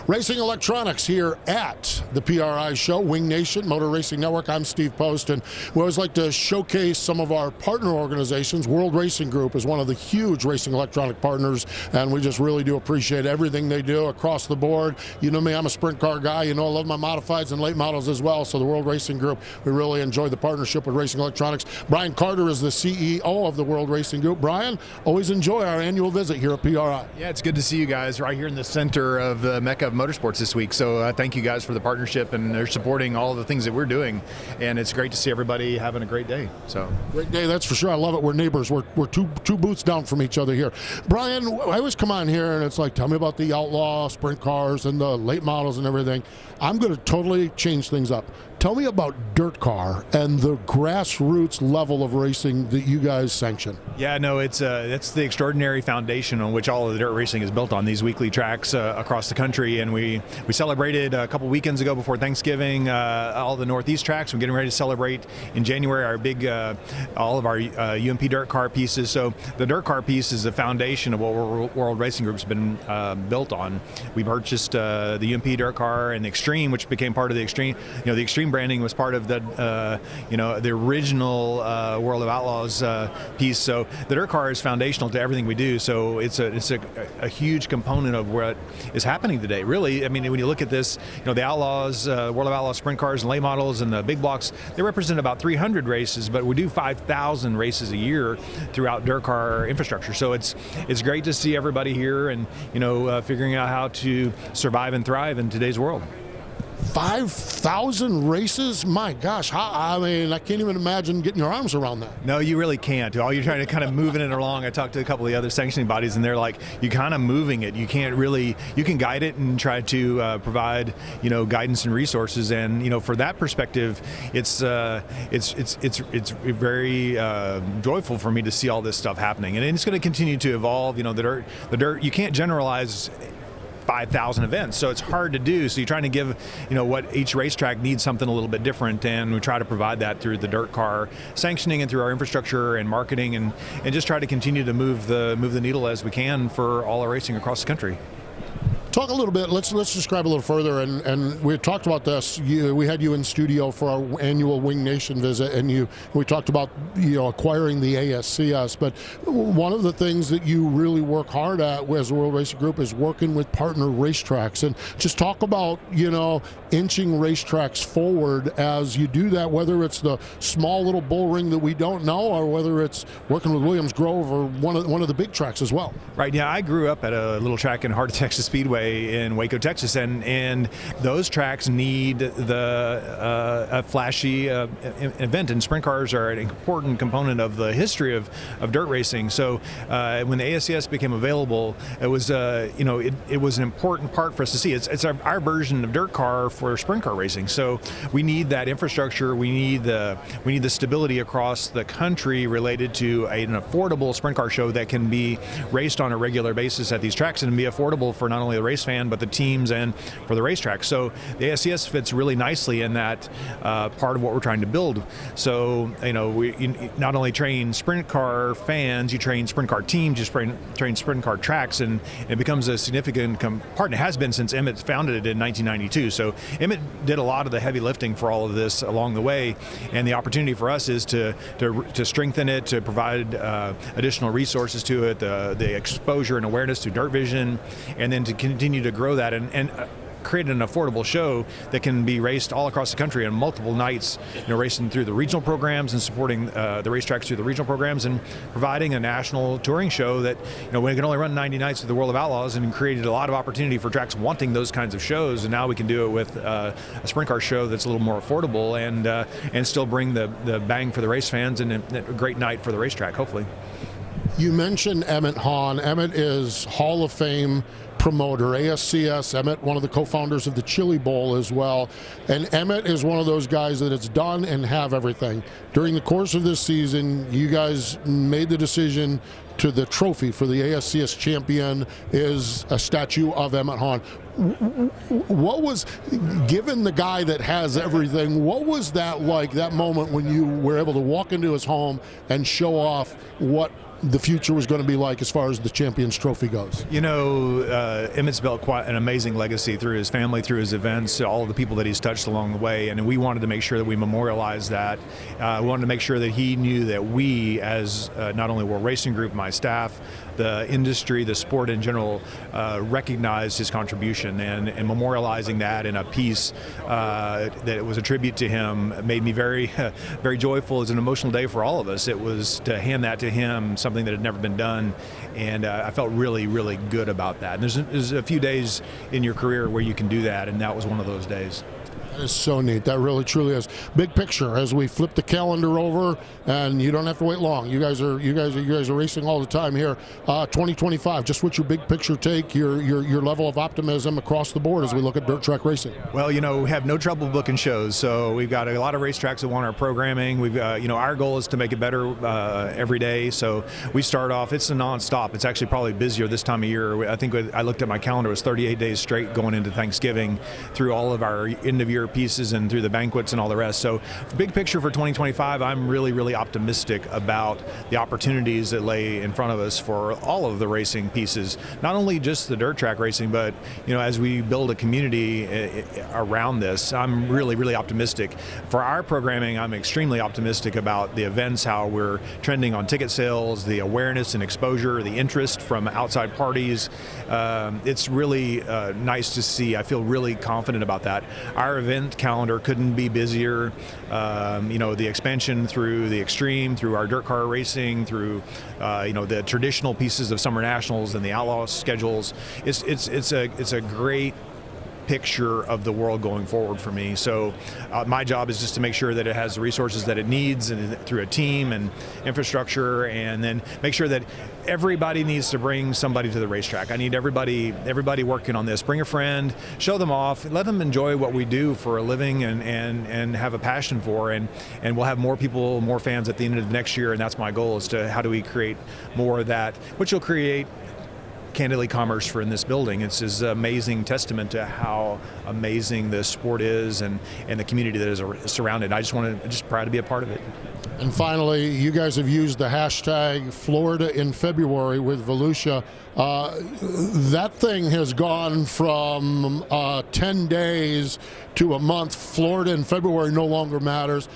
Racing electronics here at the PRI show, Wing Nation, Motor Racing Network. I'm Steve Post, and we always like to showcase some of our partner organizations. World Racing Group is one of the huge racing electronic partners, and we just really do appreciate everything they do across the board. You know me, I'm a sprint car guy. You know I love my modifieds and late models as well, so the World Racing Group, we really enjoy the partnership with Racing Electronics. Brian Carter is the CEO of the World Racing Group. Brian, always enjoy our annual visit here at PRI. Yeah, it's good to see you guys right here in the center of the Mecca of Motorsports this week. So thank you guys for the partnership, and they're supporting all the things that we're doing. And it's great to see everybody having a great day. So great day, that's for sure. I love it. We're neighbors. We're two booths down from each other here. Brian, I always come on here and it's like, tell me about the Outlaw sprint cars and the late models and everything. I'm going to totally change things up. Tell me about dirt car and the grassroots level of racing that you guys sanction. Yeah, no, that's the extraordinary foundation on which all of the dirt racing is built on, these weekly tracks across the country. And we celebrated a couple weekends ago before Thanksgiving all the Northeast tracks. We're getting ready to celebrate in January our big, all of our UMP dirt car pieces. So the dirt car piece is the foundation of what World Racing Group's been built on. We purchased the UMP dirt car and the Extreme, which became part of the Extreme. You know, the Extreme branding was part of the the original World of Outlaws piece. So the dirt car is foundational to everything we do. So it's a huge component of what is happening today. Really, I mean, when you look at this, the Outlaws, World of Outlaws sprint cars and late models and the big blocks, they represent about 300 races, but we do 5,000 races a year throughout dirt car infrastructure. So it's great to see everybody here and figuring out how to survive and thrive in today's world. 5,000 races? My gosh, I can't even imagine getting your arms around that. No, you really can't. All you're trying to kind of moving it along. I talked to a couple of the other sanctioning bodies, and they're like, you're kind of moving it. You can't really, you can guide it and try to provide, guidance and resources. And, for that perspective, it's very joyful for me to see all this stuff happening. And it's going to continue to evolve. The dirt, you can't generalize 5,000 events, so it's hard to do. So you're trying to give, what each racetrack needs something a little bit different, and we try to provide that through the dirt car sanctioning and through our infrastructure and marketing, and just try to continue to move the needle as we can for all our racing across the country. Talk a little bit, let's describe a little further, and we talked about this. We had you in studio for our annual Wing Nation visit, and we talked about acquiring the ASCS, but one of the things that you really work hard at as a World Racing Group is working with partner racetracks, and just talk about inching racetracks forward as you do that, whether it's the small little bull ring that we don't know, or whether it's working with Williams Grove or one of the big tracks as well. Right, yeah, I grew up at a little track in Heart of Texas Speedway in Waco, Texas, and those tracks need a flashy event, and sprint cars are an important component of the history of dirt racing. So when the ASCS became available, it was it was an important part for us to see. It's our version of dirt car for sprint car racing. So we need that infrastructure. We need the stability across the country related to an affordable sprint car show that can be raced on a regular basis at these tracks and be affordable for not only the race fan but the teams and for the racetrack. So the ASCS fits really nicely in that part of what we're trying to build. So you not only train sprint car fans, you train sprint car teams, you train sprint car tracks, and it becomes a significant part. And it has been since Emmett founded it in 1992. So Emmett did a lot of the heavy lifting for all of this along the way, and the opportunity for us is to strengthen it, to provide additional resources to it, the exposure and awareness to Dirt Vision, and then to continue to grow that and create an affordable show that can be raced all across the country on multiple nights, racing through the regional programs and supporting the racetracks through the regional programs, and providing a national touring show that, we can only run 90 nights with the World of Outlaws, and created a lot of opportunity for tracks wanting those kinds of shows. And now we can do it with a sprint car show that's a little more affordable and still bring the bang for the race fans and a great night for the racetrack, hopefully. You mentioned Emmett Hahn. Emmett is Hall of Fame promoter, ASCS. Emmett, one of the co-founders of the Chili Bowl as well. And Emmett is one of those guys that it's done and have everything. During the course of this season, you guys made the decision to the trophy for the ASCS champion is a statue of Emmett Hahn. What was, given the guy that has everything, what was that like, that moment when you were able to walk into his home and show off what the future was going to be like as far as the Champions Trophy goes? You know, Emmett's built quite an amazing legacy through his family, through his events, all of the people that he's touched along the way, and we wanted to make sure that we memorialized that. We wanted to make sure that he knew that we, as not only World Racing Group, my staff, the industry, the sport in general, recognized his contribution, and memorializing that in a piece that was a tribute to him made me very, very joyful. It was an emotional day for all of us. It was to hand that to him, something that had never been done, and I felt really, really good about that. And there's a few days in your career where you can do that, and that was one of those days. That is so neat. That really, truly is. Big picture as we flip the calendar over, and you don't have to wait long. You guys are racing all the time here. 2025. Just what's your big picture take? Your level of optimism across the board as we look at dirt track racing. Well, you know, we have no trouble booking shows. So we've got a lot of racetracks that want our programming. We've you know, our goal is to make it better every day. So we start off. It's a nonstop. It's actually probably busier this time of year. I think I looked at my calendar. It was 38 days straight going into Thanksgiving through all of our end of year pieces and through the banquets and all the rest. So big picture for 2025, I'm really, really optimistic about the opportunities that lay in front of us for all of the racing pieces, not only just the dirt track racing, but you know, as we build a community around this, I'm really, really optimistic. For our programming, I'm extremely optimistic about the events, how we're trending on ticket sales, the awareness and exposure, the interest from outside parties. It's really nice to see. I feel really confident about that. Our event calendar couldn't be busier. You know, the expansion through the extreme, through our dirt car racing, through you know, the traditional pieces of Summer Nationals and the Outlaws schedules. It's a great picture of the world going forward for me. So my job is just to make sure that it has the resources that it needs, and through a team and infrastructure, and then make sure that everybody needs to bring somebody to the racetrack. I need everybody working on this. Bring a friend, show them off, let them enjoy what we do for a living, and have a passion for, and we'll have more people, more fans at the end of the next year, and that's my goal, is to how do we create more of that, which will create candidly commerce for in this building. It's an amazing testament to how amazing the sport is, and the community that is surrounded. I'm just proud to be a part of it. And finally, you guys have used the hashtag Florida in February with Volusia. That thing has gone from 10 days to a month. Florida in February no longer matters.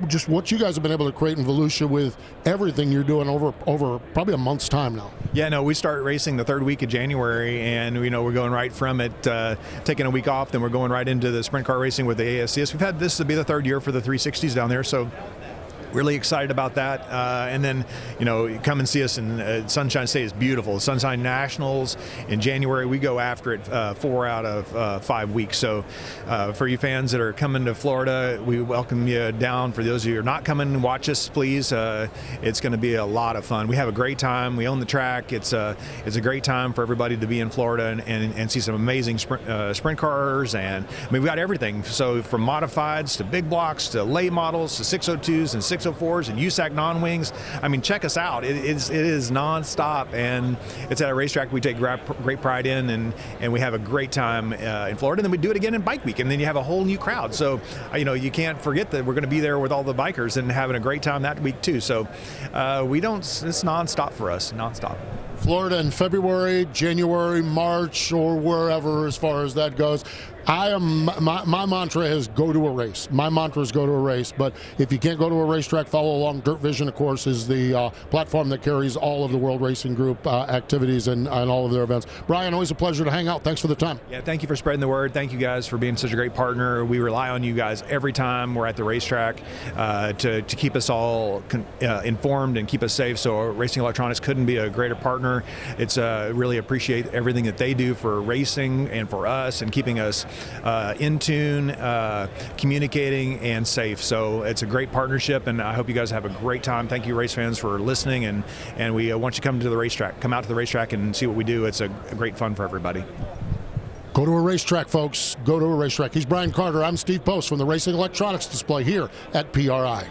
Just what you guys have been able to create in Volusia with everything you're doing over probably a month's time now. Yeah, no, we start racing the third week of January, and you know, we're going right from it, taking a week off, then we're going right into the sprint car racing with the ASCS. We've had this to be the third year for the 360s down there, so really excited about that. And then, you know, come and see us in Sunshine State. Is beautiful. Sunshine Nationals in January. We go after it 4 out of 5 weeks. So for you fans that are coming to Florida, we welcome you down. For those of you who are not coming, watch us, please. It's going to be a lot of fun. We have a great time. We own the track. It's a great time for everybody to be in Florida and see some amazing sprint cars. And I mean, we've got everything. So from modifieds to big blocks to late models to 602s and 604s and USAC non-wings. I mean, check us out. It is non-stop, and it's at a racetrack we take great pride in, and we have a great time in Florida. And then we do it again in Bike Week, and then you have a whole new crowd. So, you know, you can't forget that we're going to be there with all the bikers and having a great time that week too. So it's non-stop for us, non-stop. Florida in February, January, March, or wherever as far as that goes. My mantra is go to a race. My mantra is go to a race, but if you can't go to a racetrack, follow along. Dirt Vision, of course, is the platform that carries all of the World Racing Group activities and all of their events. Brian, always a pleasure to hang out. Thanks for the time. Yeah, thank you for spreading the word. Thank you guys for being such a great partner. We rely on you guys every time we're at the racetrack to keep us all informed and keep us safe. So Racing Electronics couldn't be a greater partner. It's really appreciate everything that they do for racing and for us, and keeping us in tune, communicating, and safe. So it's a great partnership, and I hope you guys have a great time. Thank you, race fans, for listening, and we want you to come to the racetrack. Come out to the racetrack and see what we do. It's a great fun for everybody. Go to a racetrack, folks. Go to a racetrack. He's Brian Carter. I'm Steve Post from the Racing Electronics display here at PRI.